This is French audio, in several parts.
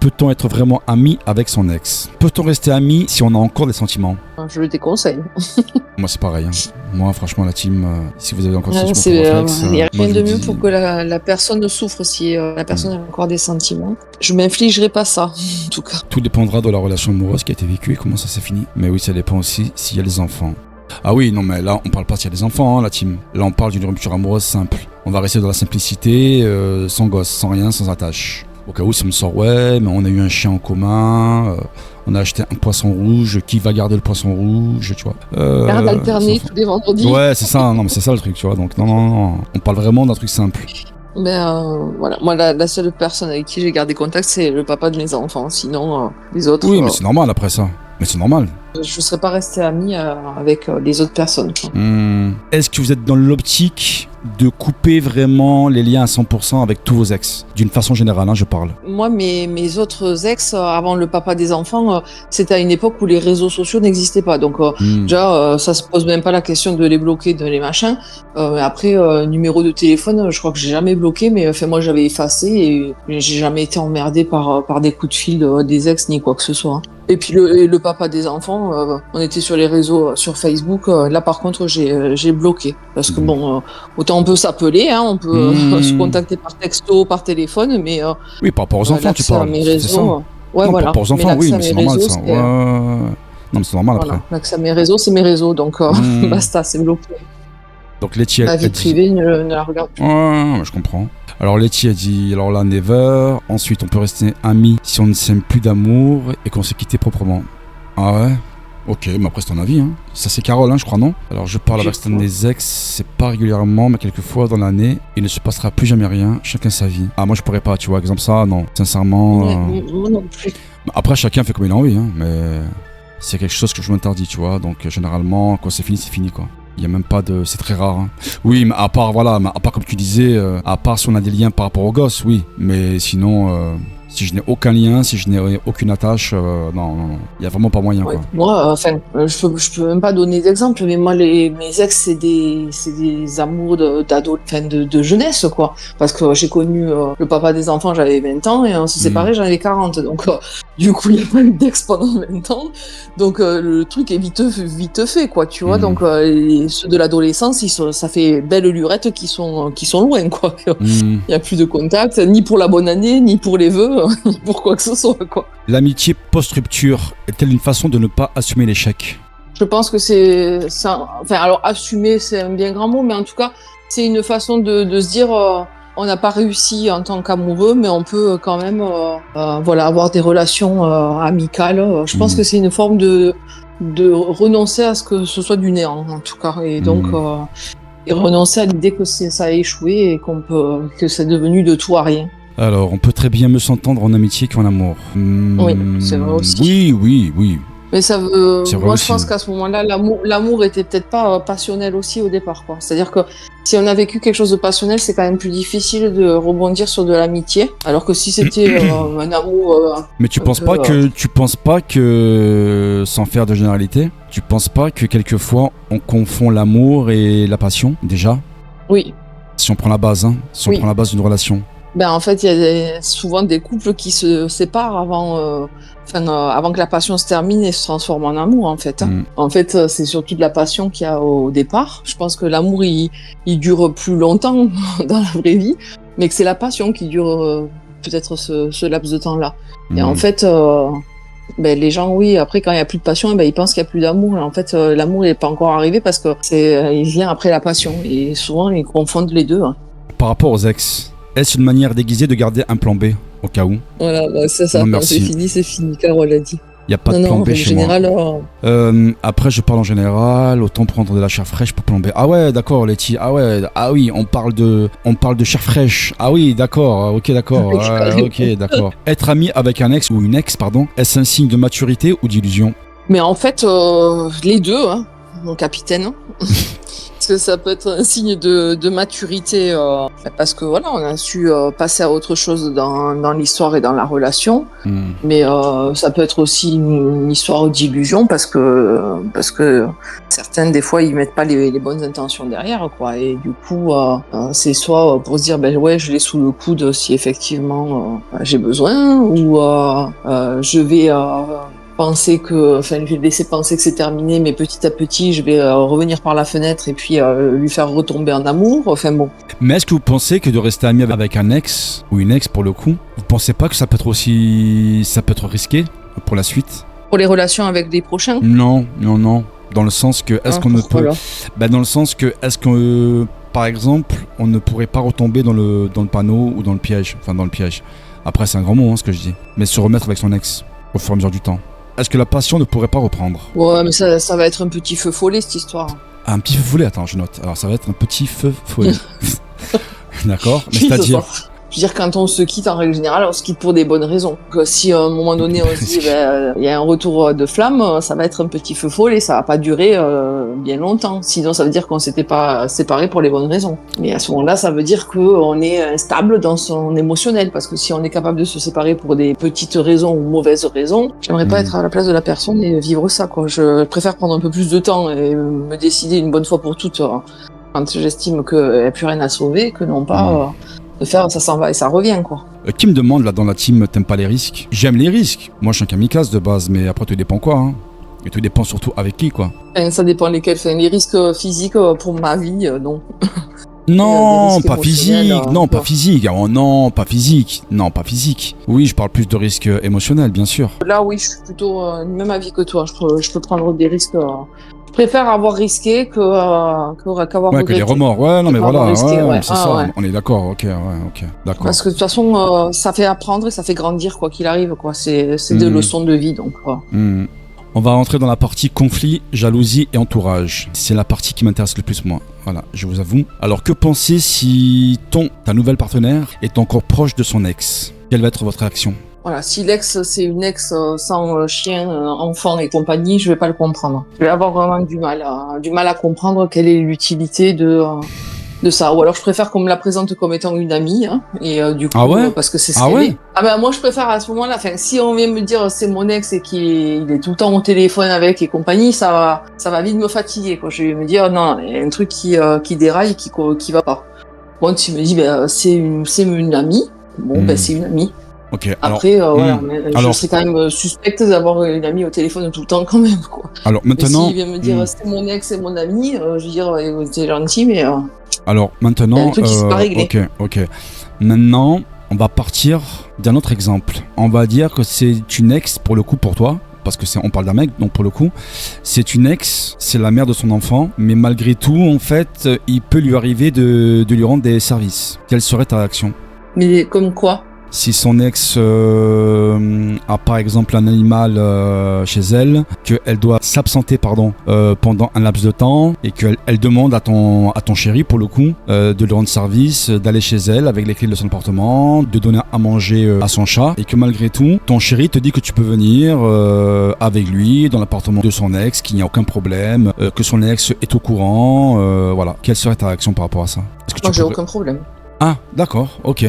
Peut-on être vraiment ami avec son ex? Peut-on rester ami si on a encore des sentiments? Je le déconseille. Moi, c'est pareil. Hein. Moi, franchement, la team, si vous avez encore des Il sentiments pour votre ex, n'y a moi, rien je de vous mieux dis- pour que la personne ne souffre si la personne a encore des sentiments. Je m'infligerai pas ça, en tout cas. Tout dépendra de la relation amoureuse qui a été vécue et comment ça s'est fini. Mais oui, ça dépend aussi s'il y a des enfants. Ah oui, non, mais là, on parle pas s'il y a des enfants, hein, la team. Là, on parle d'une rupture amoureuse simple. On va rester dans la simplicité, sans gosse, sans rien, sans attache. Au cas où, ça me sort, ouais, mais on a eu un chien en commun, on a acheté un poisson rouge, qui va garder le poisson rouge, tu vois. Garde alternée tous les vendredis. Ouais, c'est ça, non, mais c'est ça le truc, tu vois. Donc, non. On parle vraiment d'un truc simple. Mais voilà, moi la seule personne avec qui j'ai gardé contact, c'est le papa de mes enfants. Sinon, les autres. Oui, mais c'est normal après ça. Mais c'est normal. Je ne serais pas restée amie avec les autres personnes. Quoi. Est-ce que vous êtes dans l'optique de couper vraiment les liens à 100% avec tous vos ex? D'une façon générale, hein, je parle. Moi, mes autres ex, avant le papa des enfants, c'était à une époque où les réseaux sociaux n'existaient pas. Donc déjà, ça se pose même pas la question de les bloquer, de les machins. Après, numéro de téléphone, je crois que j'ai jamais bloqué, mais moi j'avais effacé et j'ai jamais été emmerdée par des coups de fil des ex ni quoi que ce soit. Hein. Et puis le papa des enfants, on était sur les réseaux, sur Facebook. Là, par contre, j'ai bloqué parce que bon, autant on peut s'appeler, hein, on peut se contacter par texto, par téléphone, mais oui, par rapport aux enfants, tu parles. Mes réseaux, ouais, non, voilà. Par rapport aux enfants, oui, mais c'est normal ça. Ouais. Non, mais c'est normal voilà. après. L'accès à mes réseaux, c'est mes réseaux, donc basta, c'est bloqué. Donc Letty, la vie privée, ne la regarde plus. Ouais, je comprends. Alors Letty a dit, alors là, never. Ensuite, on peut rester amis si on ne s'aime plus d'amour et qu'on s'est quitté proprement. Ah ouais? Ok, mais après c'est ton avis, hein. Ça c'est Carole, hein, je crois, non? Alors je parle avec certains des ex, c'est pas régulièrement, mais quelques fois dans l'année. Il ne se passera plus jamais rien, chacun sa vie. Ah, moi je pourrais pas, tu vois, exemple ça, non. Sincèrement. Moi non plus. Après, chacun fait comme il a envie, hein, mais c'est quelque chose que je m'interdis, tu vois. Donc généralement, quand c'est fini, quoi. Il y a même pas de... C'est très rare. Hein. Oui, mais à part, voilà, à part comme tu disais, à part si on a des liens par rapport aux gosses, oui. Mais sinon, si je n'ai aucun lien, si je n'ai aucune attache, non. Il y a vraiment pas moyen, ouais. quoi. Moi, je peux même pas donner d'exemple, mais moi, mes ex, c'est des amours d'ado, de jeunesse, quoi. Parce que j'ai connu le papa des enfants, j'avais 20 ans, et on s'est séparés, j'en avais 40. Donc, du coup, il n'y a pas eu d'ex pendant 20 ans. Donc, le truc est vite fait, quoi, tu vois. Donc, ceux de l'adolescence, ça fait belle lurette qui sont loin, quoi. Il n'y a plus de contact, ni pour la bonne année, ni pour les vœux, ni pour quoi que ce soit, quoi. L'amitié post-rupture est-elle une façon de ne pas assumer l'échec? Je pense que c'est ça. Enfin, alors assumer, c'est un bien grand mot, mais en tout cas, c'est une façon de se dire, on n'a pas réussi en tant qu'amoureux, mais on peut quand même, voilà, avoir des relations amicales. Je pense que c'est une forme de renoncer à ce que ce soit du néant, en tout cas, et donc et renoncer à l'idée que ça a échoué et que c'est devenu de tout à rien. Alors, on peut très bien mieux s'entendre en amitié qu'en amour. Oui, c'est vrai aussi. Oui. Mais ça veut. Moi, aussi. Je pense qu'à ce moment-là, l'amour était peut-être pas passionnel aussi au départ, quoi. C'est-à-dire que si on a vécu quelque chose de passionnel, c'est quand même plus difficile de rebondir sur de l'amitié. Alors que si c'était un amour. Mais tu penses pas que, sans faire de généralité, tu penses pas que quelquefois on confond l'amour et la passion déjà? Oui. Si on prend la base, hein. Si on prend la base d'une relation. Ben en fait, il y a souvent des couples qui se séparent avant que la passion se termine et se transforme en amour, en fait. En fait, c'est surtout de la passion qu'il y a au départ. Je pense que l'amour, il dure plus longtemps dans la vraie vie, mais que c'est la passion qui dure peut-être ce laps de temps-là. Et en fait, les gens, oui, après, quand il n'y a plus de passion, ils pensent qu'il n'y a plus d'amour. Et en fait, l'amour n'est pas encore arrivé parce que il vient après la passion. Et souvent, ils confondent les deux. Hein. Par rapport aux ex, est-ce une manière déguisée de garder un plan B, au cas où? Voilà, c'est ça, quand c'est fini, Carole a dit. Il n'y a pas de plan B chez général, moi. Après, je parle en général, autant prendre de la chair fraîche pour plan B. Ah ouais, d'accord, Letty. Ah oui, on parle de chair fraîche. Ah oui, d'accord, ok, d'accord. Ok, d'accord. Être ami avec un ex ou une ex, pardon, est-ce un signe de maturité ou d'illusion? Mais en fait, les deux, hein. mon capitaine. Parce que ça peut être un signe de maturité, parce que voilà, on a su passer à autre chose dans l'histoire et dans la relation. Mais ça peut être aussi une histoire d'illusion parce que certains, des fois, ils mettent pas les bonnes intentions derrière, quoi. Et du coup, c'est soit pour se dire, ben ouais, je l'ai sous le coude si effectivement j'ai besoin, ou je vais penser que, enfin, je vais laisser penser que c'est terminé, mais petit à petit, je vais revenir par la fenêtre et puis lui faire retomber en amour. Enfin bon. Mais est-ce que vous pensez que de rester ami avec un ex ou une ex pour le coup, vous pensez pas que ça peut être risqué pour la suite? Pour les relations avec les prochains? Non. Dans le sens que est-ce qu'on ne peut, dans le sens que est-ce que par exemple, on ne pourrait pas retomber dans le panneau ou dans le piège, enfin dans le piège. Après, c'est un grand mot, hein, ce que je dis, mais se remettre avec son ex au fur et à mesure du temps. Est-ce que la passion ne pourrait pas reprendre? Ouais, mais ça va être un petit feu follet, cette histoire. Ah, un petit feu follet, attends, je note. Alors, ça va être un petit feu follet. D'accord, mais Oui, c'est-à-dire... Je veux dire, quand on se quitte, en règle générale, on se quitte pour des bonnes raisons. Donc, si à un moment donné, on se dit, il y a un retour de flamme, ça va être un petit feu follet, ça va pas durer bien longtemps. Sinon, ça veut dire qu'on s'était pas séparés pour les bonnes raisons. Mais à ce moment-là, ça veut dire qu'on est instable dans son émotionnel. Parce que si on est capable de se séparer pour des petites raisons ou mauvaises raisons, j'aimerais pas être à la place de la personne et vivre ça, quoi. Je préfère prendre un peu plus de temps et me décider une bonne fois pour toutes quand j'estime qu'il n'y a plus rien à sauver, que non pas... de faire ça s'en va et ça revient, quoi. Qui me demande là dans la team, t'aimes pas les risques? J'aime les risques. Moi je suis un kamikaze de base, mais après tout dépend quoi, hein. Et tout dépend surtout avec qui, quoi. Ça dépend lesquels. Enfin, les risques physiques pour ma vie, non. Non, pas physique. Non, pas physique. Oh non, pas physique. Non, pas physique. Oui, je parle plus de risques émotionnels, bien sûr. Là, oui, je suis plutôt du même avis que toi. Je peux prendre des risques. Je préfère avoir risqué qu'avoir regretté. Que les remords. Ouais, non, mais voilà. Risqué, ouais. C'est ça. Ouais. On est d'accord. Ok, d'accord. Parce que de toute façon, ça fait apprendre et ça fait grandir, quoi qu'il arrive, quoi. C'est des leçons de vie, donc. On va rentrer dans la partie conflit, jalousie et entourage. C'est la partie qui m'intéresse le plus, moi. Voilà, je vous avoue. Alors, que penser si ta nouvelle partenaire est encore proche de son ex? Quelle va être votre réaction? Voilà, si l'ex, c'est une ex sans chien, enfant et compagnie, je vais pas le comprendre. Je vais avoir vraiment du mal à comprendre quelle est l'utilité de ça. Ou alors je préfère qu'on me la présente comme étant une amie, hein, et du coup, parce que c'est ce qu'elle est. Ah ben moi je préfère à ce moment-là, enfin si on vient me dire c'est mon ex et qu'il est tout le temps au téléphone avec et compagnie, ça va vite me fatiguer, quoi. Je vais me dire non, il y a un truc qui déraille, qui va pas. Bon, tu me dis c'est une amie, bon c'est une amie. Ok. Après, voilà, je serais quand même suspecte d'avoir une amie au téléphone tout le temps quand même, quoi. Alors maintenant, s'il vient me dire c'est mon ex, c'est mon ami, je vais dire c'est gentil, mais. Alors maintenant, il y a un truc qui s'est pas réglé. Ok. Maintenant, on va partir d'un autre exemple. On va dire que c'est une ex pour le coup pour toi. Parce que on parle d'un mec, donc pour le coup, c'est une ex, c'est la mère de son enfant, mais malgré tout, en fait, il peut lui arriver de lui rendre des services. Quelle serait ta réaction? Mais comme quoi? Si son ex a par exemple un animal chez elle, qu'elle doit s'absenter pendant un laps de temps et qu'elle demande à ton chéri pour le coup de lui rendre service, d'aller chez elle avec les clés de son appartement, de donner à manger à son chat, et que malgré tout ton chéri te dit que tu peux venir avec lui dans l'appartement de son ex, qu'il n'y a aucun problème, que son ex est au courant, voilà. Quelle serait ta réaction par rapport à ça? Moi j'ai aucun problème. Ah d'accord, ok.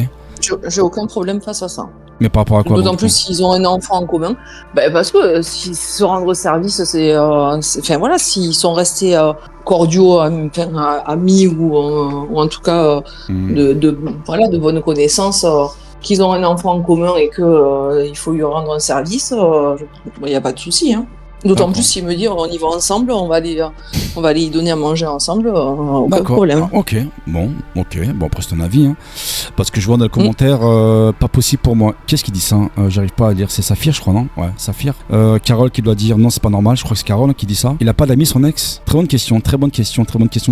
J'ai aucun problème face à ça. Mais par rapport à quoi? D'autant plus s'ils ont un enfant en commun. Parce que si se rendre service, enfin voilà, s'ils sont restés cordiaux, amis ou en tout cas de bonnes connaissances, qu'ils ont un enfant en commun et que il faut lui rendre un service, il n'y a pas de souci, hein. D'autant plus s'il me dit on y va ensemble, on va aller y donner à manger ensemble, aucun problème. Ok, bon, après c'est ton avis, hein. Parce que je vois dans le commentaire, pas possible pour moi. Qu'est-ce qui dit ça? J'arrive pas à lire, c'est Saphir, je crois, non? Ouais, Saphir. Carole qui doit dire non, c'est pas normal, je crois que c'est Carole qui dit ça. Il a pas d'amis, son ex? Très bonne question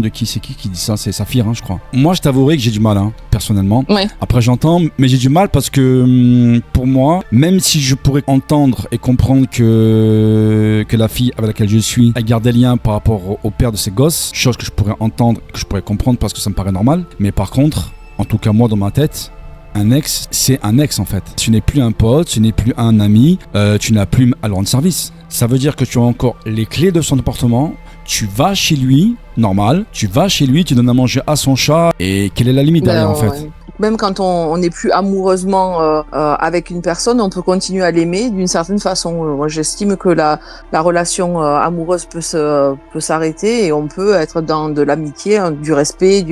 de qui c'est qui dit ça? C'est Saphir, hein, je crois. Moi, je t'avouerai que j'ai du mal, hein, personnellement. Ouais. Après, j'entends, mais j'ai du mal parce que pour moi, même si je pourrais entendre et comprendre que la fille avec laquelle je suis a gardé lien par rapport au père de ses gosses, chose que je pourrais entendre, que je pourrais comprendre parce que ça me paraît normal, mais par contre, en tout cas moi dans ma tête, un ex, c'est un ex en fait. Tu n'es plus un pote, tu n'es plus un ami, tu n'as plus à lui rendre service. Ça veut dire que tu as encore les clés de son appartement, tu vas chez lui, normal, tu vas chez lui, tu donnes à manger à son chat, et quelle est la limite derrière en fait? Ouais. Même quand on n'est plus amoureusement avec une personne, on peut continuer à l'aimer d'une certaine façon. Moi, j'estime que la relation amoureuse peut s'arrêter et on peut être dans de l'amitié, hein, du respect,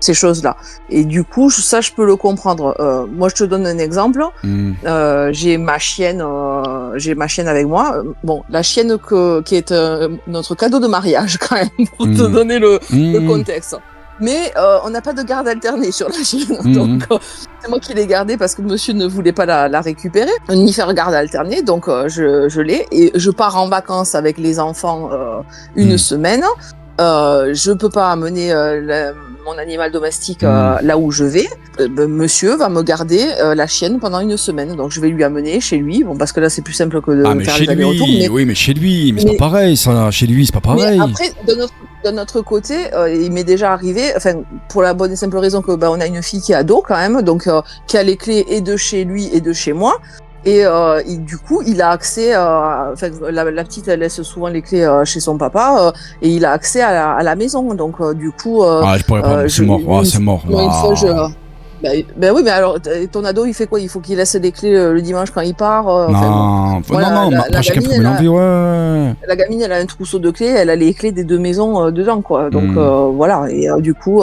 ces choses-là. Et du coup, ça, je peux le comprendre. Moi, je te donne un exemple. J'ai ma chienne avec moi. Bon, la chienne qui est notre cadeau de mariage quand même, pour te donner le contexte. Mais on n'a pas de garde alternée sur la chienne, donc c'est moi qui l'ai gardée parce que monsieur ne voulait pas la récupérer, ni faire garde alternée, donc je l'ai, et je pars en vacances avec les enfants une semaine. Je peux pas amener mon animal domestique là où je vais. Monsieur va me garder la chienne pendant une semaine, donc je vais lui amener chez lui. Bon, parce que là c'est plus simple que de faire les allers-retours. Oui, mais chez lui, mais c'est pas pareil, ça. Chez lui, c'est pas pareil. Mais après, de notre côté, il m'est déjà arrivé, enfin, pour la bonne et simple raison que on a une fille qui est ado quand même, donc qui a les clés et de chez lui et de chez moi. Et du coup, il a accès, enfin, la petite, elle laisse souvent les clés chez son papa, et il a accès à la maison. Donc, du coup, je pourrais pas, c'est mort. C'est mort. Une fois, ben oui, mais alors, ton ado, il fait quoi? Il faut qu'il laisse les clés le dimanche quand il part. Non, après chacun peut l'envie, ouais. La gamine, elle a un trousseau de clés, elle a les clés des deux maisons dedans, quoi. Donc voilà. Et du coup,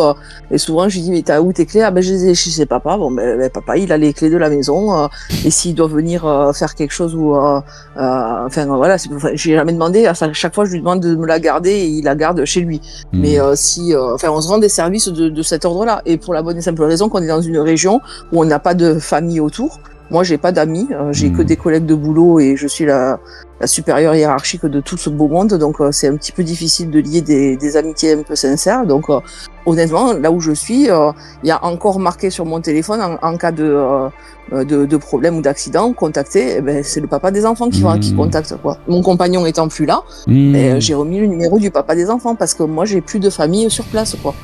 et souvent, je lui dis, mais t'as où tes clés? Ah ben je les ai chez papa. Bon, ben papa, il a les clés de la maison. Et s'il doit venir faire quelque chose ou, enfin voilà, j'ai jamais demandé. À chaque fois, je lui demande de me la garder et il la garde chez lui. Mais si, enfin, on se rend des services de cet ordre-là. Et pour la bonne et simple raison qu'on est dans une région où on n'a pas de famille autour. Moi, j'ai pas d'amis, j'ai que des collègues de boulot et je suis la supérieure hiérarchique de tout ce beau monde, donc c'est un petit peu difficile de lier des amitiés un peu sincères. Donc honnêtement, là où je suis, il y a encore marqué sur mon téléphone en cas de problème ou d'accident, contacter, c'est le papa des enfants qui contacte, quoi. Mon compagnon étant plus là, j'ai remis le numéro du papa des enfants parce que moi j'ai plus de famille sur place, quoi.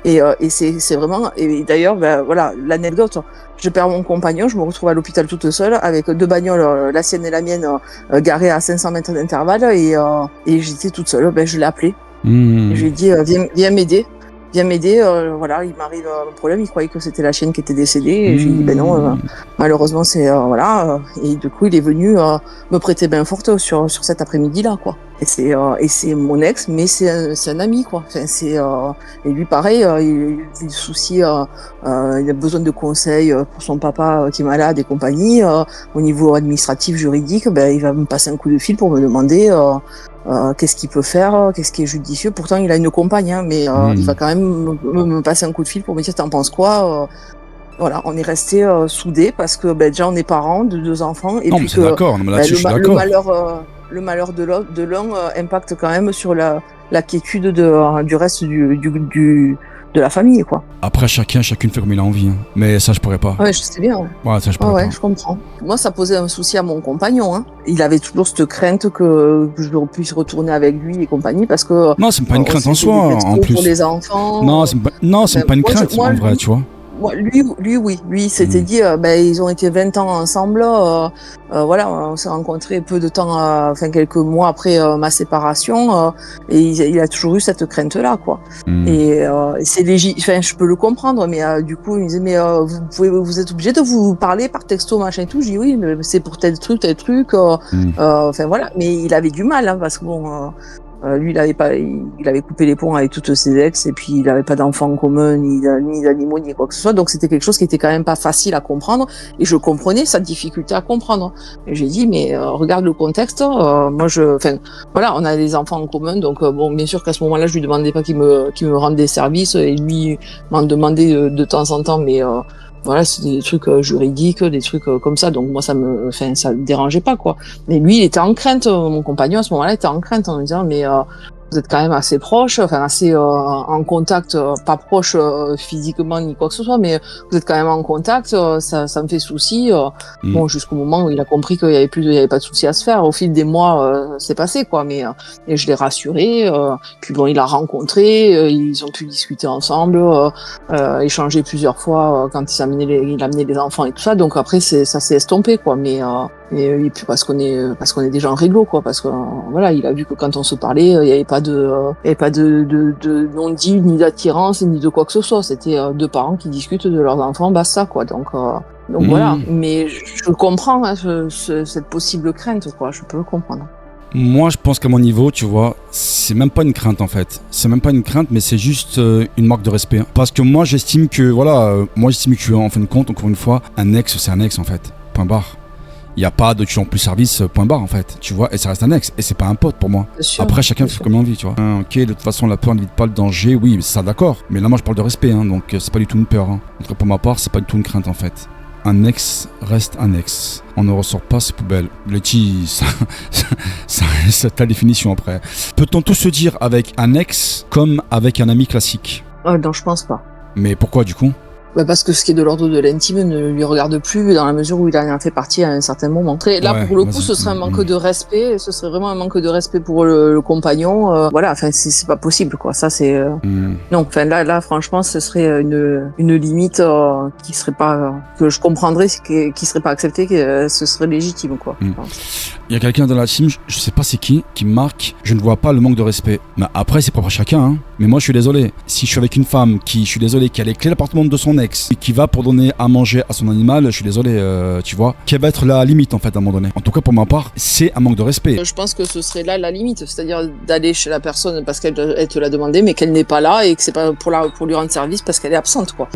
Et c'est vraiment, et d'ailleurs, voilà, l'anecdote, je perds mon compagnon, je me retrouve à l'hôpital toute seule avec deux bagnoles, la sienne et la mienne, garées à 500 mètres d'intervalle, et j'étais toute seule. Je l'ai appelé, et je lui ai dit, viens m'aider. Voilà, il m'arrive un problème, il croyait que c'était la chienne qui était décédée, et je lui ai dit, non, malheureusement c'est, voilà, et du coup il est venu me prêter main forte sur cet après-midi-là, quoi. Et c'est mon ex, mais c'est un ami, quoi. Enfin, et lui pareil, il a des soucis, il a besoin de conseils pour son papa qui est malade et compagnie, au niveau administratif, juridique, il va me passer un coup de fil pour me demander qu'est-ce qu'il peut faire, qu'est-ce qui est judicieux. Pourtant, il a une compagne, hein, mais il va quand même me passer un coup de fil pour me dire, t'en penses quoi? Voilà, on est restés soudés parce que déjà on est parents de deux enfants, et non, puis mais c'est d'accord. Non, mais là-dessus, je suis d'accord. Le malheur de l'un impacte quand même sur la quiétude du reste de la famille, quoi. Après, chacune fait comme il a envie, hein. Mais ça, je pourrais pas. Ouais, je sais bien. Ouais, ça, je pourrais pas. Je comprends. Moi, ça posait un souci à mon compagnon, hein. Il avait toujours cette crainte que je puisse retourner avec lui et compagnie, parce que... Non, c'est pas une crainte en soi, en plus. Pour les enfants. Non, c'est pas une crainte, en vrai, tu vois. Lui, oui. Lui, il s'était dit, ils ont été 20 ans ensemble, voilà, on s'est rencontrés peu de temps, quelques mois après ma séparation, et il a toujours eu cette crainte-là, quoi. Et c'est légitime, je peux le comprendre, mais du coup, il me disait, mais vous êtes obligé de vous parler par texto, machin et tout. Je dis oui, mais c'est pour tel truc, voilà. Mais il avait du mal, hein, parce que bon... lui, il avait coupé les ponts avec toutes ses ex, et puis il avait pas d'enfants en commun, ni d'animaux, ni quoi que ce soit. Donc c'était quelque chose qui était quand même pas facile à comprendre, et je comprenais sa difficulté à comprendre. Et j'ai dit, mais regarde le contexte. Voilà, on a des enfants en commun, donc bon, bien sûr qu'à ce moment-là, je lui demandais pas qu'il me rende des services, et lui m'en demandait de temps en temps, mais voilà, c'était des trucs juridiques, des trucs comme ça. Donc moi, ça me dérangeait pas, quoi. Mais lui, il était en crainte. Mon compagnon à ce moment-là était en crainte, en me disant, mais vous êtes quand même assez proches, assez en contact, pas proche physiquement ni quoi que ce soit, mais vous êtes quand même en contact. Ça me fait souci. Bon, jusqu'au moment où il a compris qu'il y avait pas de souci à se faire. Au fil des mois, c'est passé, quoi. Mais et je l'ai rassuré. Puis bon, il l'a rencontré. Ils ont pu discuter ensemble, échanger plusieurs fois quand il amenait les enfants et tout ça. Donc après, ça s'est estompé, quoi. Et puis parce qu'on est des gens réglo, quoi. Parce que voilà, il a vu que quand on se parlait, il y avait pas de non-dit, ni d'attirance, ni de quoi que ce soit. C'était deux parents qui discutent de leurs enfants, basta, quoi. Donc voilà. Mais je comprends cette possible crainte, quoi. Je peux le comprendre. Moi, je pense qu'à mon niveau, tu vois, c'est même pas une crainte en fait. C'est même pas une crainte, mais c'est juste une marque de respect. Parce que moi, j'estime que, en fin de compte, encore une fois, un ex, c'est un ex en fait. Point barre. Il n'y a pas de tu en plus service, point barre en fait. Tu vois, et ça reste un ex. Et c'est pas un pote pour moi. Sûr, après, chacun fait comme il a envie, tu vois. Ok, de toute façon, la peur n'évite pas le danger. Oui, ça d'accord. Mais là, moi, je parle de respect, hein, donc c'est pas du tout une peur. Hein. En tout cas, pour ma part, c'est pas du tout une crainte en fait. Un ex reste un ex. On ne ressort pas ses poubelles. Letty, c'est ta définition après. Peut-on tout se dire avec un ex comme avec un ami classique ? Non, je pense pas. Mais pourquoi du coup ? Parce que ce qui est de l'ordre de l'intime ne lui regarde plus dans la mesure où il en a fait partie à un certain moment. Là, pour le coup, ce serait un manque de respect. Ce serait vraiment un manque de respect pour le compagnon. C'est pas possible, quoi. Ça, c'est non. Là, franchement, ce serait une limite qui serait pas que je comprendrais, qui serait pas acceptée, que ce serait légitime, quoi. Je pense. Il y a quelqu'un dans la team, je sais pas c'est qui marque. Je ne vois pas le manque de respect. Mais après, c'est propre à chacun. Hein. Mais moi, je suis désolé. Si je suis avec une femme qui a les clés de l'appartement de son ex et qui va pour donner à manger à son animal, je suis désolé, tu vois, qui va être la limite en fait à un moment donné. En tout cas pour ma part, c'est un manque de respect. Je pense que ce serait là la limite, c'est-à-dire d'aller chez la personne parce qu'elle te l'a demandé, mais qu'elle n'est pas là et que c'est pas pour lui rendre service parce qu'elle est absente, quoi.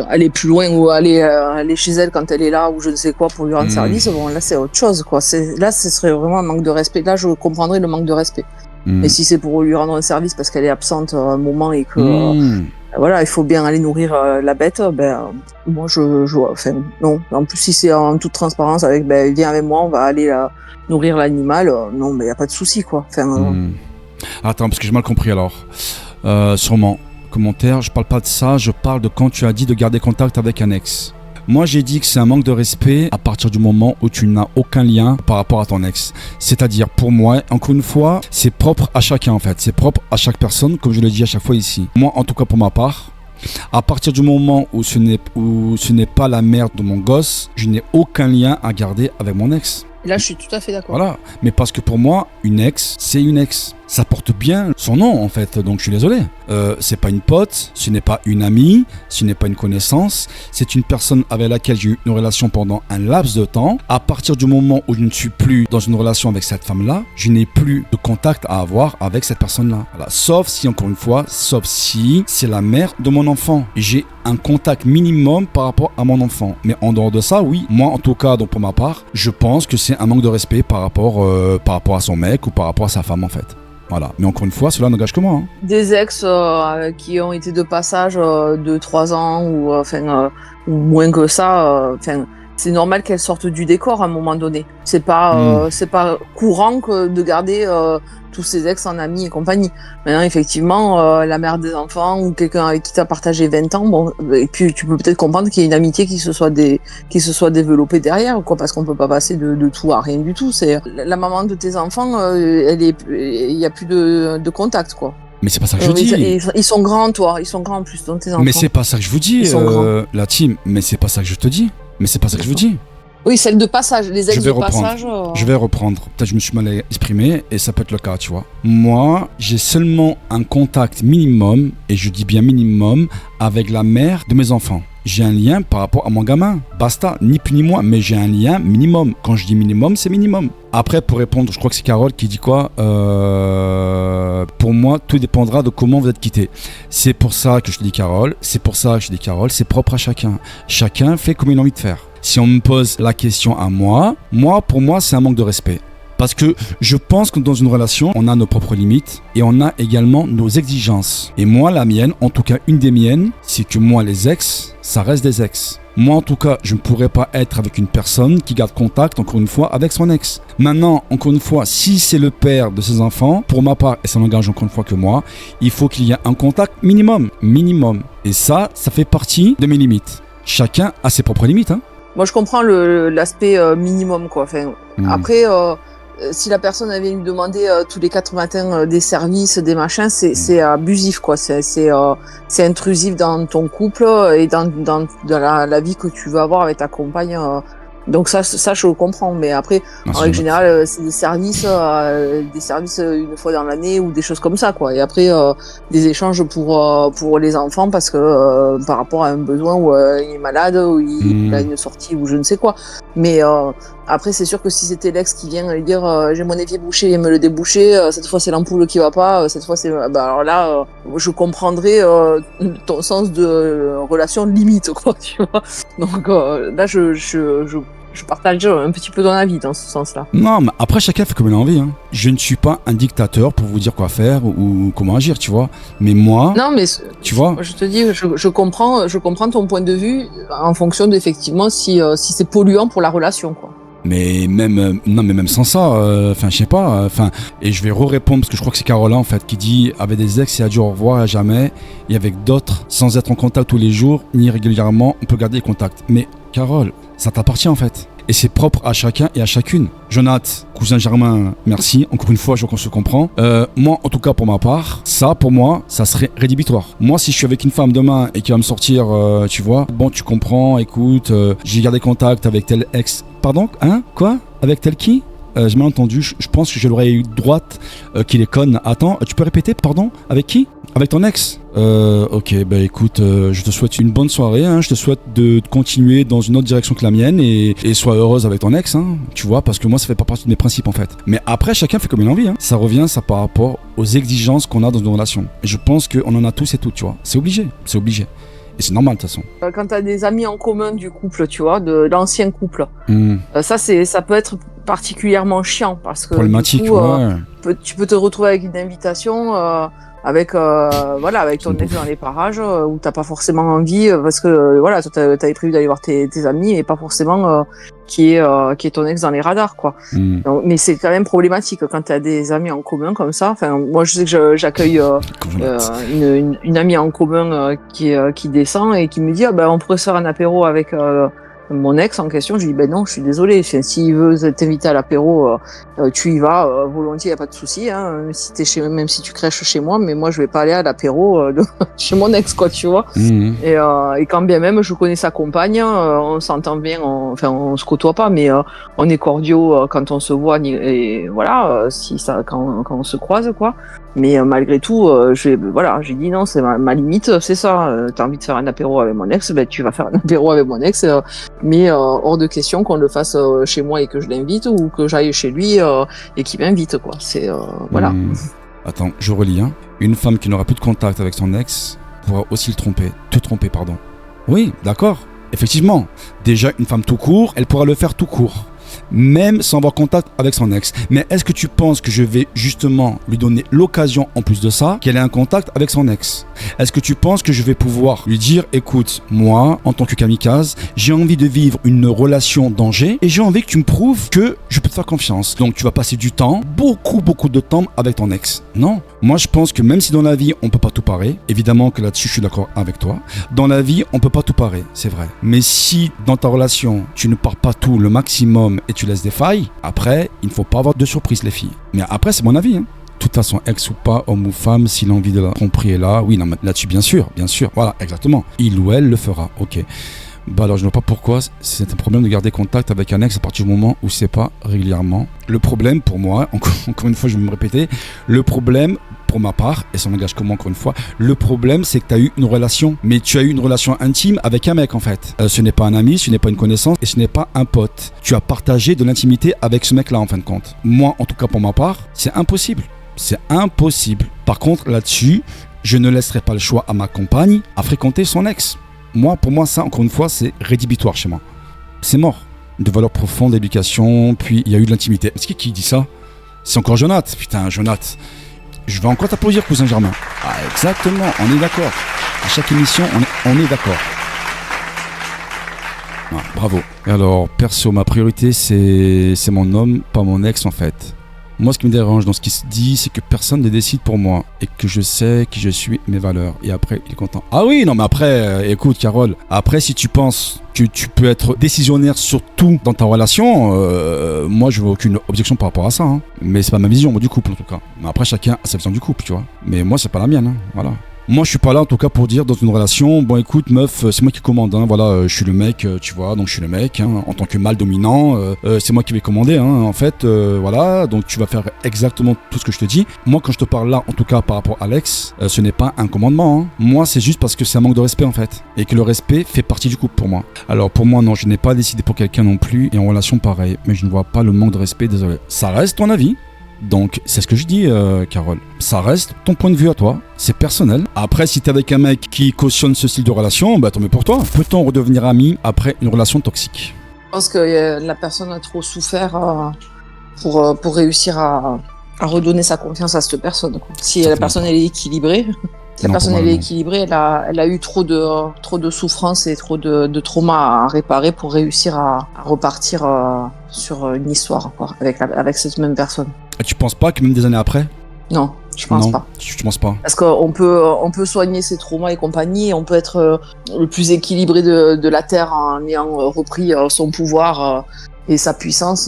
Aller plus loin ou aller chez elle quand elle est là ou je ne sais quoi pour lui rendre service, bon là c'est autre chose, quoi. Là ce serait vraiment un manque de respect. Là je comprendrais le manque de respect. Et si c'est pour lui rendre un service parce qu'elle est absente à un moment et que il faut bien aller nourrir la bête, moi non. En plus si c'est en toute transparence avec viens avec moi, on va aller nourrir l'animal, non mais y a pas de souci, quoi. Attends, parce que j'ai mal compris alors. Sûrement. Commentaire, je parle pas de ça, je parle de quand tu as dit de garder contact avec un ex. Moi, j'ai dit que c'est un manque de respect à partir du moment où tu n'as aucun lien par rapport à ton ex. C'est-à-dire, pour moi, encore une fois, c'est propre à chacun en fait. C'est propre à chaque personne, comme je le dis à chaque fois ici. Moi, en tout cas pour ma part, à partir du moment où ce n'est pas la mère de mon gosse, je n'ai aucun lien à garder avec mon ex. Et là, je suis tout à fait d'accord. Voilà, mais parce que pour moi, une ex, c'est une ex. Ça porte bien son nom en fait, donc je suis désolé. C'est pas une pote, ce n'est pas une amie, ce n'est pas une connaissance, c'est une personne avec laquelle j'ai eu une relation pendant un laps de temps. À partir du moment où je ne suis plus dans une relation avec cette femme-là, je n'ai plus de contact à avoir avec cette personne-là. Voilà. Sauf si, encore une fois, c'est la mère de mon enfant. J'ai un contact minimum par rapport à mon enfant. Mais en dehors de ça, oui, moi en tout cas, donc pour ma part, je pense que c'est un manque de respect par rapport à son mec ou par rapport à sa femme en fait. Voilà, mais encore une fois, cela n'engage que moi. Hein. Des ex qui ont été de passage de 3 ans ou moins que ça, c'est normal qu'elles sortent du décor à un moment donné. C'est pas courant que de garder tous ces ex en amis et compagnie. Maintenant, effectivement, la mère des enfants ou quelqu'un avec qui tu as partagé 20 ans, bon, et puis tu peux peut-être comprendre qu'il y a une amitié qui se soit développée derrière, quoi, parce qu'on peut pas passer de tout à rien du tout. C'est la maman de tes enfants, il y a plus de contact, quoi. Mais c'est pas ça que je dis. Ils sont grands, toi. Ils sont grands en plus, donc tes enfants. Mais c'est pas ça que je vous dis, la team. Mais c'est pas ça que je te dis. Mais c'est pas ça que je vous dis. Oui, celle de passage, les ex de passage. Je vais reprendre. Peut-être que je me suis mal exprimé et ça peut être le cas, tu vois. Moi, j'ai seulement un contact minimum, et je dis bien minimum, avec la mère de mes enfants. J'ai un lien par rapport à mon gamin. Basta, ni plus ni moins, mais j'ai un lien minimum. Quand je dis minimum, c'est minimum. Après, pour répondre, je crois que c'est Carole qui dit quoi pour moi, tout dépendra de comment vous êtes quittés. C'est pour ça que je te dis Carole. C'est propre à chacun. Chacun fait comme il a envie de faire. Si on me pose la question à moi, pour moi, c'est un manque de respect. Parce que je pense que dans une relation, on a nos propres limites et on a également nos exigences. Et moi, la mienne, en tout cas une des miennes, c'est que moi, les ex, ça reste des ex. Moi, en tout cas, je ne pourrais pas être avec une personne qui garde contact, encore une fois, avec son ex. Maintenant, encore une fois, si c'est le père de ses enfants, pour ma part, et ça n'engage encore une fois que moi, il faut qu'il y ait un contact minimum. Et ça fait partie de mes limites. Chacun a ses propres limites, hein. Moi, je comprends l'aspect minimum, quoi. Après, si la personne avait lui demander tous les 4 matins des services, des machins, c'est abusif, quoi. C'est intrusif dans ton couple et dans la vie que tu veux avoir avec ta compagne Donc ça je le comprends, mais après, en règle générale, c'est des services une fois dans l'année ou des choses comme ça, quoi. Et après, des échanges pour les enfants parce que par rapport à un besoin où il est malade, ou il a une sortie ou je ne sais quoi. Mais après, c'est sûr que si c'était l'ex qui vient lui dire j'ai mon évier bouché et me le déboucher, cette fois c'est l'ampoule qui va pas, cette fois c'est alors là, je comprendrais ton sens de relation limite, quoi, tu vois. Donc là, je partage un petit peu ton avis dans ce sens-là. Non, mais après, chacun fait comme il a envie. Hein. Je ne suis pas un dictateur pour vous dire quoi faire ou comment agir, tu vois. Mais moi, non, mais tu vois, je te dis, je comprends ton point de vue en fonction d'effectivement si c'est polluant pour la relation, quoi. Mais même, non, mais même sans ça, enfin, je sais pas, enfin, et je vais répondre parce que je crois que c'est Carola en fait qui dit avec des ex, il a dit au revoir à jamais, et avec d'autres, sans être en contact tous les jours ni régulièrement, on peut garder les contacts. Mais Carole, ça t'appartient en fait. Et c'est propre à chacun et à chacune. Jonathan, cousin Germain, merci. Encore une fois, je vois qu'on se comprend. Moi, en tout cas, pour ma part, ça, pour moi, ça serait rédhibitoire. Moi, si je suis avec une femme demain et qui va me sortir, tu vois, bon, tu comprends, écoute, j'ai gardé contact avec tel ex. Pardon ? Hein ? Quoi ? Avec tel qui ? J'ai mal entendu. Je pense que je l'aurais eu droite qu'il est conne. Attends, tu peux répéter, pardon ? Avec qui ? Avec ton ex ? Ok, bah écoute, je te souhaite une bonne soirée, hein. Je te souhaite de continuer dans une autre direction que la mienne et sois heureuse avec ton ex, hein, tu vois, parce que moi ça fait pas partie de mes principes en fait. Mais après, chacun fait comme il a envie, hein. Ça revient, ça par rapport aux exigences qu'on a dans nos relations. Et je pense qu'on en a tous et toutes, tu vois. C'est obligé. Et c'est normal de toute façon. Quand t'as des amis en commun du couple, tu vois, de l'ancien couple, ça peut être particulièrement chiant parce que problématique, du coup, ouais. Tu peux te retrouver avec une invitation avec ton ex dans les parages où t'as pas forcément envie parce que voilà, toi t'avais prévu d'aller voir tes amis et pas forcément qui est ton ex dans les radars, quoi. Donc, mais c'est quand même problématique quand t'as des amis en commun comme ça. Enfin, moi je sais que j'accueille une amie en commun qui descend et qui me dit on pourrait se faire un apéro avec mon ex en question. Je lui dis ben non, je suis désolé. S'il veut t'inviter à l'apéro, tu y vas volontiers, y a pas de souci. Hein, même si tu crèches chez moi, mais moi je vais pas aller à l'apéro chez mon ex, quoi, tu vois. Et quand bien même je connais sa compagne, on s'entend bien. On se côtoie pas, mais on est cordiaux quand on se voit. Et voilà, quand on se croise, quoi. Mais malgré tout, j'ai dit non, c'est ma limite, c'est ça. T'as envie de faire un apéro avec mon ex, tu vas faire un apéro avec mon ex. Mais hors de question qu'on le fasse chez moi et que je l'invite ou que j'aille chez lui et qu'il m'invite, quoi. C'est voilà. Attends, je relis. Hein. Une femme qui n'aura plus de contact avec son ex pourra aussi te tromper, pardon. Oui, d'accord. Effectivement, déjà une femme tout court, elle pourra le faire tout court. Même sans avoir contact avec son ex. Mais est-ce que tu penses que je vais justement lui donner l'occasion, en plus de ça, qu'elle ait un contact avec son ex ? Est-ce que tu penses que je vais pouvoir lui dire, écoute, moi, en tant que kamikaze, j'ai envie de vivre une relation danger et j'ai envie que tu me prouves que je peux te faire confiance. Donc tu vas passer du temps, beaucoup de temps avec ton ex. Non. Moi, je pense que même si dans la vie, on peut pas tout parer, évidemment que là-dessus, je suis d'accord avec toi. Dans la vie, on peut pas tout parer, c'est vrai. Mais si dans ta relation, tu ne pars pas tout le maximum et tu laisses des failles, après, il ne faut pas avoir de surprise, les filles. Mais après, c'est mon avis, hein. De toute façon, ex ou pas, homme ou femme, si l'envie de la tromperie est là, oui, non, là-dessus, bien sûr. Voilà, exactement. Il ou elle le fera, ok. Bah alors, je ne vois pas pourquoi c'est un problème de garder contact avec un ex à partir du moment où c'est pas régulièrement. Le problème pour moi, encore une fois, je vais me répéter, le problème pour ma part, et ça m'engage comme moi encore une fois, le problème c'est que tu as eu une relation, mais tu as eu une relation intime avec un mec en fait. Ce n'est pas un ami, ce n'est pas une connaissance et ce n'est pas un pote. Tu as partagé de l'intimité avec ce mec là en fin de compte. Moi, en tout cas pour ma part, c'est impossible. C'est impossible. Par contre, là-dessus, je ne laisserai pas le choix à ma compagne à fréquenter son ex. Pour moi, ça, encore une fois, c'est rédhibitoire chez moi. C'est mort. De valeurs profondes, d'éducation, puis il y a eu de l'intimité. Est-ce qui dit ça ? C'est encore Jonathan. Putain, Jonathan. Je vais encore t'applaudir, cousin Germain. Ah, exactement, on est d'accord. À chaque émission, on est d'accord. Ah, bravo. Et alors, perso, ma priorité, c'est mon homme, pas mon ex, en fait. Moi, ce qui me dérange dans ce qui se dit, c'est que personne ne décide pour moi et que je sais qui je suis, mes valeurs. Et après, il est content. Ah oui, non, mais après, écoute, Carole, après, si tu penses que tu peux être décisionnaire sur tout dans ta relation, moi, je n'ai aucune objection par rapport à ça. Hein. Mais c'est pas ma vision, moi, du couple, en tout cas. Mais après, chacun a sa vision du couple, tu vois. Mais moi, c'est pas la mienne, hein. Voilà. Moi, je suis pas là en tout cas pour dire dans une relation, bon écoute meuf, c'est moi qui commande, hein, voilà, je suis le mec, tu vois, donc je suis le mec, hein, en tant que mâle dominant, c'est moi qui vais commander, hein, en fait, voilà, donc tu vas faire exactement tout ce que je te dis. Moi, quand je te parle là, en tout cas par rapport à Alex, ce n'est pas un commandement, hein. Moi, c'est juste parce que c'est un manque de respect en fait, et que le respect fait partie du couple pour moi. Alors pour moi, non, je n'ai pas décidé pour quelqu'un non plus, et en relation pareil, mais je ne vois pas le manque de respect, désolé. Ça reste ton avis. Donc c'est ce que je dis Carole, ça reste ton point de vue à toi, c'est personnel. Après si t'es avec un mec qui cautionne ce style de relation, bah tant mieux pour toi. Peut-on redevenir amis après une relation toxique? Je pense que la personne a trop souffert pour réussir à redonner sa confiance à cette personne, quoi. Si la personne elle est équilibrée, elle a eu trop de souffrance et trop de trauma à réparer pour réussir à repartir sur une histoire, quoi, avec cette même personne. Et tu penses pas que même des années après? Non, je pense pas. Tu penses pas? Parce qu'on peut soigner ses traumas et compagnie, on peut être le plus équilibré de la Terre en ayant repris son pouvoir et sa puissance.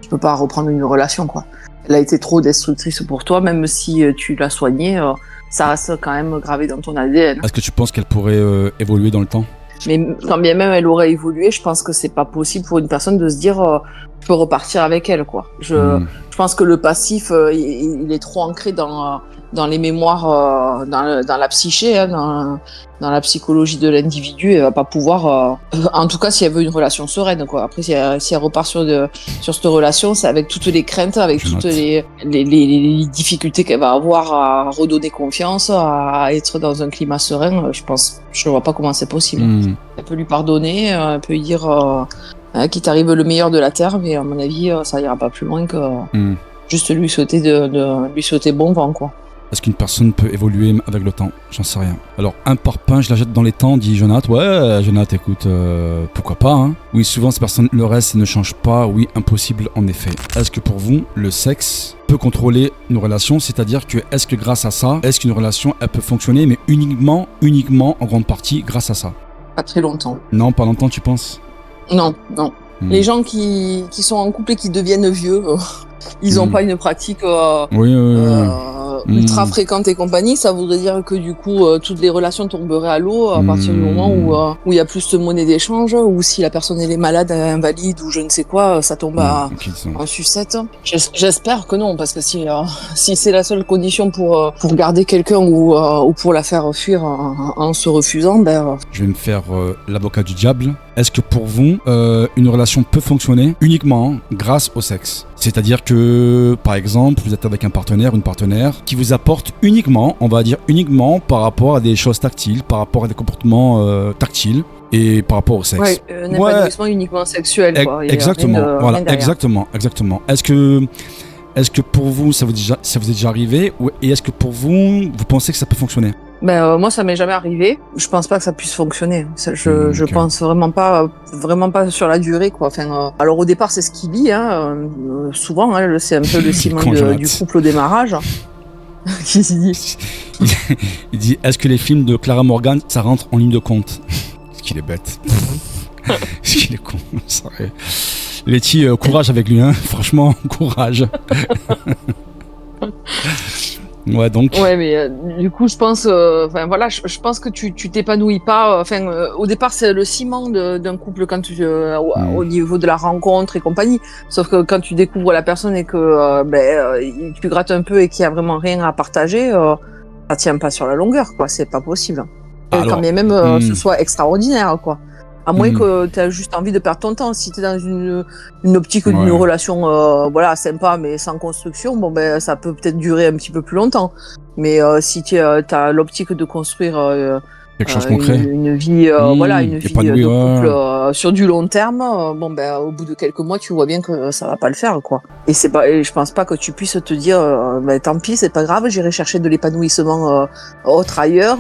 Tu peux pas reprendre une relation, quoi. Elle a été trop destructrice pour toi, même si tu l'as soignée, ça reste quand même gravé dans ton ADN. Est-ce que tu penses qu'elle pourrait évoluer dans le temps? Mais quand bien même elle aurait évolué, je pense que c'est pas possible pour une personne de se dire je peux repartir avec elle, quoi. Je pense que le passif il est trop ancré dans les mémoires, dans la psyché, hein, dans la psychologie de l'individu. Elle va pas pouvoir, en tout cas si elle veut une relation sereine, quoi. Après si elle repart sur cette relation, c'est avec toutes les craintes, avec toutes les difficultés qu'elle va avoir à redonner confiance, à être dans un climat serein. Je vois pas comment c'est possible. Elle peut lui pardonner, elle peut lui dire qu'il t'arrive le meilleur de la terre, mais à mon avis ça ira pas plus loin que juste lui souhaiter lui souhaiter bon vent, quoi. Est-ce qu'une personne peut évoluer avec le temps? J'en sais rien. Alors, un parpaing, je la jette dans les temps, dit Jonathan. Ouais, Jonathan, écoute, pourquoi pas, hein? Oui, souvent, ces personnes, le reste, ne change pas. Oui, impossible, en effet. Est-ce que pour vous, le sexe peut contrôler une relation? C'est-à-dire que, est-ce que grâce à ça, est-ce qu'une relation, elle peut fonctionner, mais uniquement, en grande partie, grâce à ça? Pas très longtemps. Non, pas longtemps, tu penses? Non. Les gens qui sont en couple et qui deviennent vieux, ils n'ont pas une pratique ultra fréquente et compagnie. Ça voudrait dire que du coup, toutes les relations tomberaient à l'eau à partir du moment où il y a plus de monnaie d'échange, ou si la personne elle est malade, invalide ou je ne sais quoi, ça tombe en sucette. J'espère que non, parce que si c'est la seule condition pour garder quelqu'un ou pour la faire fuir en se refusant, ben... Je vais me faire l'avocat du diable. Est-ce que pour vous, une relation peut fonctionner uniquement grâce au sexe? C'est-à-dire que, par exemple, vous êtes avec un partenaire, une partenaire, qui vous apporte uniquement, on va dire uniquement par rapport à des choses tactiles, par rapport à des comportements tactiles et par rapport au sexe. Ouais, un épanouissement uniquement sexuel, quoi. Exactement, voilà, exactement. Est-ce que pour vous, ça vous est déjà arrivé, et est-ce que pour vous pensez que ça peut fonctionner? Moi, ça m'est jamais arrivé. Je pense pas que ça puisse fonctionner. Je pense vraiment pas sur la durée, quoi. Enfin, alors au départ, c'est ce qu'il dit, hein. Souvent, hein, c'est un peu le ciment du couple au démarrage. Qu'est-ce qu'il dit? Il dit, est-ce que les films de Clara Morgan, ça rentre en ligne de compte? Est-ce qu'il est bête? Est-ce qu'il est con? Letty, courage avec lui, hein. Franchement, courage. Ouais, donc. Ouais, mais du coup, je pense, je pense que tu t'épanouis pas. Au départ, c'est le ciment d'un couple quand au niveau de la rencontre et compagnie. Sauf que quand tu découvres la personne et que tu grattes un peu et qu'il y a vraiment rien à partager, ça tient pas sur la longueur, quoi. C'est pas possible. Alors, quand bien même ce soit extraordinaire, quoi. À moins que tu as juste envie de perdre ton temps. Si tu es dans une optique d'une relation sympa mais sans construction, ça peut peut-être durer un petit peu plus longtemps. Mais si tu as l'optique de construire quelque chose de concret, une vie une vie de couple sur du long terme, au bout de quelques mois tu vois bien que ça va pas le faire, quoi. Et je pense pas que tu puisses te dire tant pis, c'est pas grave, j'irai chercher de l'épanouissement autre ailleurs,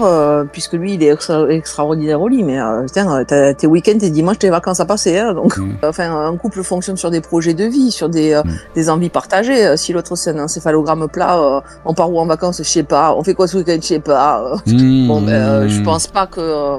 puisque lui il est extraordinaire au lit, mais t'as tes week-ends, tes dimanches, tes vacances à passer, hein, donc un couple fonctionne sur des projets de vie, sur des envies partagées. Si l'autre c'est un encéphalogramme plat, on part où en vacances, je sais pas, on fait quoi ce week-end, je sais pas. Je pense pas que